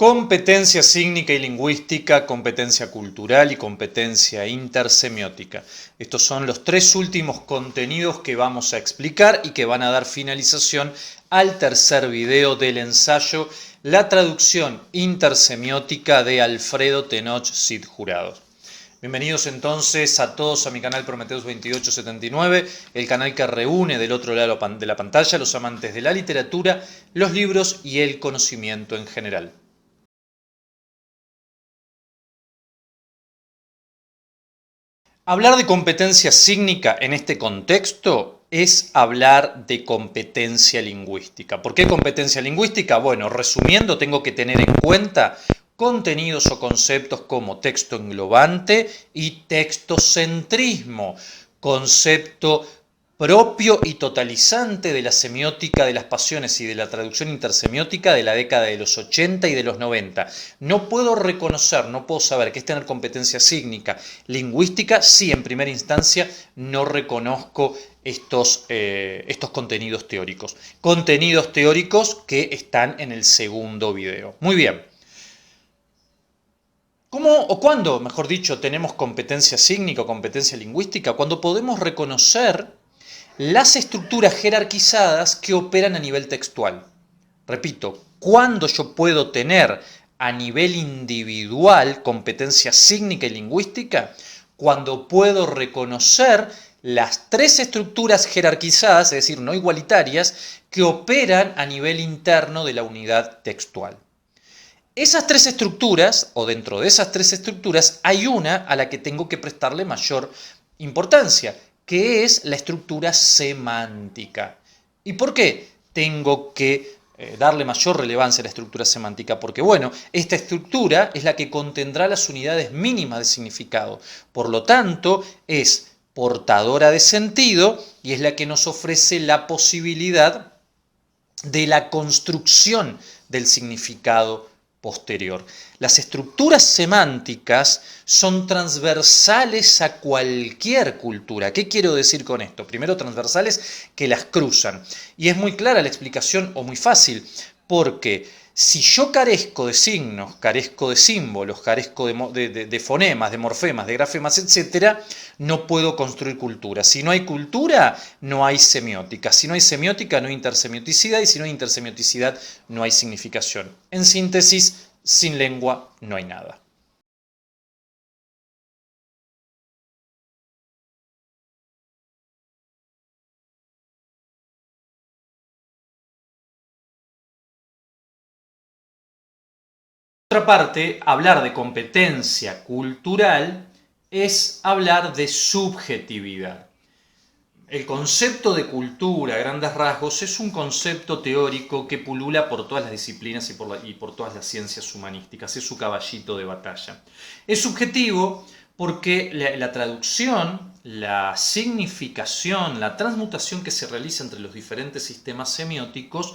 Competencia sígnica y lingüística, competencia cultural y competencia intersemiótica. Estos son los tres últimos contenidos que vamos a explicar y que van a dar finalización al tercer video del ensayo La traducción intersemiótica de Alfredo Tenoch Cid Jurado. Bienvenidos entonces a todos a mi canal Prometheus 2879, el canal que reúne del otro lado de la pantalla los amantes de la literatura, los libros y el conocimiento en general. Hablar de competencia sígnica en este contexto es hablar de competencia lingüística. ¿Por qué competencia lingüística? Bueno, resumiendo, tengo que tener en cuenta contenidos o conceptos como texto englobante y textocentrismo, concepto propio y totalizante de la semiótica de las pasiones y de la traducción intersemiótica de la década de los 80 y de los 90. No puedo reconocer, no puedo saber qué es tener competencia sígnica lingüística si en primera instancia no reconozco estos contenidos teóricos. Contenidos teóricos que están en el segundo video. Muy bien. ¿Cómo o cuándo, mejor dicho, tenemos competencia sígnica o competencia lingüística? Cuando podemos reconocer las estructuras jerarquizadas que operan a nivel textual. Repito, ¿cuándo yo puedo tener a nivel individual competencia sígnica y lingüística? Cuando puedo reconocer las tres estructuras jerarquizadas, es decir, no igualitarias, que operan a nivel interno de la unidad textual. Esas tres estructuras, o dentro de esas tres estructuras, hay una a la que tengo que prestarle mayor importancia, que es la estructura semántica. ¿Y por qué tengo que darle mayor relevancia a la estructura semántica? Porque, bueno, esta estructura es la que contendrá las unidades mínimas de significado. Por lo tanto, es portadora de sentido y es la que nos ofrece la posibilidad de la construcción del significado posterior. Las estructuras semánticas son transversales a cualquier cultura. ¿Qué quiero decir con esto? Primero, transversales que las cruzan. Y es muy clara la explicación, o muy fácil, porque si yo carezco de signos, carezco de símbolos, carezco de fonemas, de morfemas, de grafemas, etc., no puedo construir cultura. Si no hay cultura, no hay semiótica. Si no hay semiótica, no hay intersemioticidad. Y si no hay intersemioticidad, no hay significación. En síntesis, sin lengua no hay nada. Por otra parte, hablar de competencia cultural es hablar de subjetividad. El concepto de cultura, a grandes rasgos, es un concepto teórico que pulula por todas las disciplinas y por todas las ciencias humanísticas. Es su caballito de batalla. Es subjetivo porque la traducción, la significación, la transmutación que se realiza entre los diferentes sistemas semióticos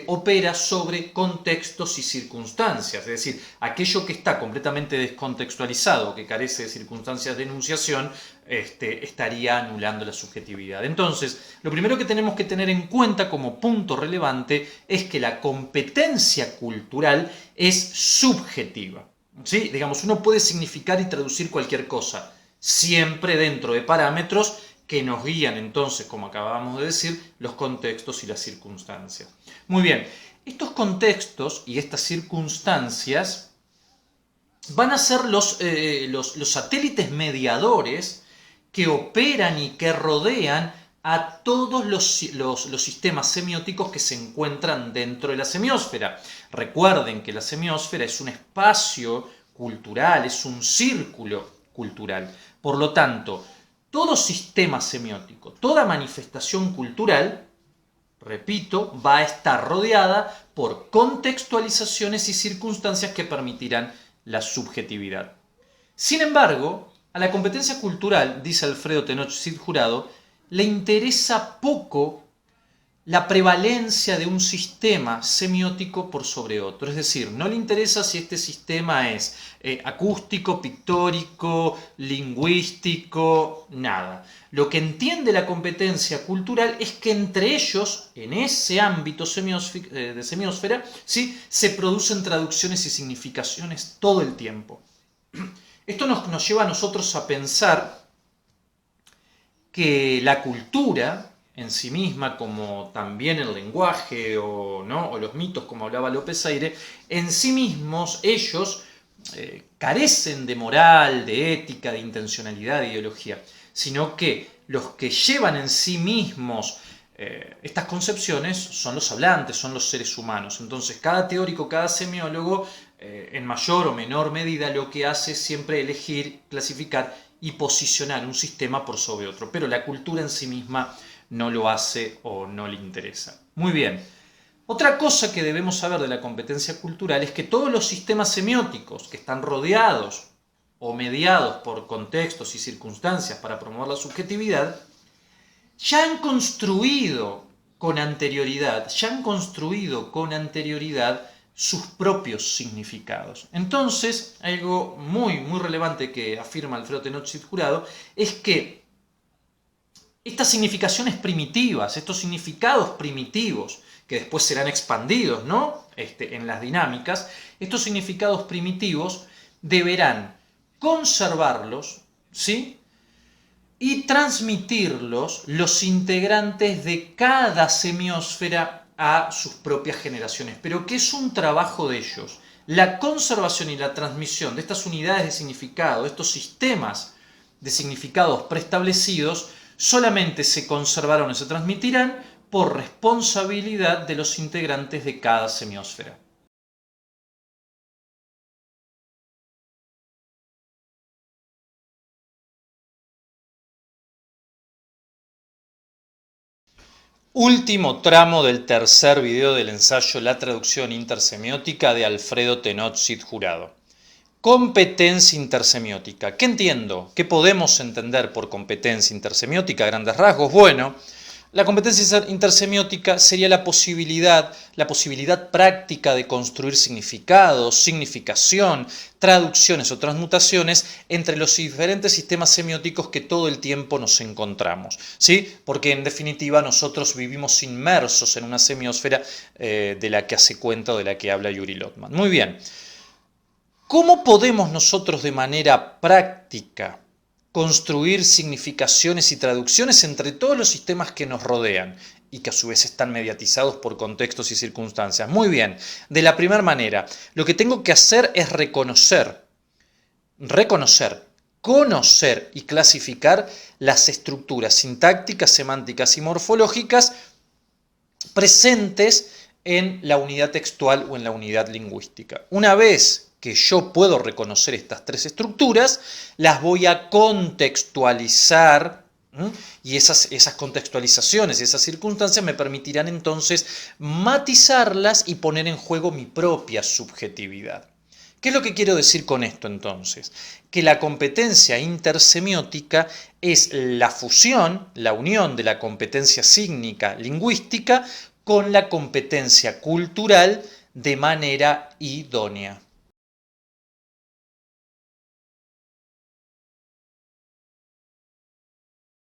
opera sobre contextos y circunstancias. Es decir, aquello que está completamente descontextualizado, que carece de circunstancias de enunciación, estaría anulando la subjetividad. Entonces, lo primero que tenemos que tener en cuenta como punto relevante es que la competencia cultural es subjetiva. ¿Sí? Digamos, uno puede significar y traducir cualquier cosa, siempre dentro de parámetros que nos guían entonces, como acabamos de decir, los contextos y las circunstancias. Muy bien, estos contextos y estas circunstancias van a ser los satélites mediadores que operan y que rodean a todos los sistemas semióticos que se encuentran dentro de la semiósfera. Recuerden que la semiósfera es un espacio cultural, es un círculo cultural. Por lo tanto, todo sistema semiótico, toda manifestación cultural, repito, va a estar rodeada por contextualizaciones y circunstancias que permitirán la subjetividad. Sin embargo, a la competencia cultural, dice Alfredo Tenoch Cid Jurado, le interesa poco la prevalencia de un sistema semiótico por sobre otro. Es decir, no le interesa si este sistema es acústico, pictórico, lingüístico, nada. Lo que entiende la competencia cultural es que entre ellos, en ese ámbito de semiósfera, ¿sí?, se producen traducciones y significaciones todo el tiempo. Esto nos lleva a nosotros a pensar que la cultura en sí misma, como también el lenguaje o los mitos, como hablaba López Aire, en sí mismos ellos carecen de moral, de ética, de intencionalidad, de ideología, sino que los que llevan en sí mismos estas concepciones son los hablantes, son los seres humanos. Entonces cada teórico, cada semiólogo, en mayor o menor medida, lo que hace es siempre elegir, clasificar y posicionar un sistema por sobre otro, pero la cultura en sí misma no lo hace o no le interesa. Muy bien. Otra cosa que debemos saber de la competencia cultural es que todos los sistemas semióticos que están rodeados o mediados por contextos y circunstancias para promover la subjetividad, ya han construido con anterioridad sus propios significados. Entonces, algo muy relevante que afirma Alfredo Tenochtitl Jurado es que estas significaciones primitivas, estos significados primitivos, que después serán expandidos, en las dinámicas, estos significados primitivos deberán conservarlos, ¿sí?, y transmitirlos los integrantes de cada semiósfera a sus propias generaciones. Pero ¿qué es un trabajo de ellos? La conservación y la transmisión de estas unidades de significado, de estos sistemas de significados preestablecidos, solamente se conservarán o se transmitirán por responsabilidad de los integrantes de cada semiósfera. Último tramo del tercer video del ensayo La traducción intersemiótica de Alfredo Tenochtitl Jurado. Competencia intersemiótica. ¿Qué entiendo? ¿Qué podemos entender por competencia intersemiótica a grandes rasgos? Bueno, la competencia intersemiótica sería la posibilidad práctica de construir significados, significación, traducciones o transmutaciones entre los diferentes sistemas semióticos que todo el tiempo nos encontramos, ¿sí? Porque en definitiva nosotros vivimos inmersos en una semiósfera de la que hace cuenta o de la que habla Yuri Lotman. Muy bien. ¿Cómo podemos nosotros de manera práctica construir significaciones y traducciones entre todos los sistemas que nos rodean y que a su vez están mediatizados por contextos y circunstancias? Muy bien, de la primera manera, lo que tengo que hacer es reconocer, conocer y clasificar las estructuras sintácticas, semánticas y morfológicas presentes en la unidad textual o en la unidad lingüística. Una vez que yo puedo reconocer estas tres estructuras, las voy a contextualizar, y esas contextualizaciones y esas circunstancias me permitirán entonces matizarlas y poner en juego mi propia subjetividad. ¿Qué es lo que quiero decir con esto entonces? Que la competencia intersemiótica es la fusión, la unión de la competencia sígnica lingüística con la competencia cultural de manera idónea.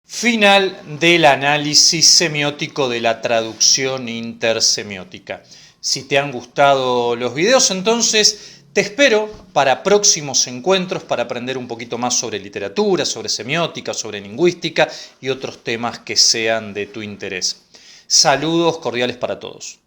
Final del análisis semiótico de la traducción intersemiótica. Si te han gustado los videos, entonces te espero para próximos encuentros para aprender un poquito más sobre literatura, sobre semiótica, sobre lingüística y otros temas que sean de tu interés. Saludos cordiales para todos.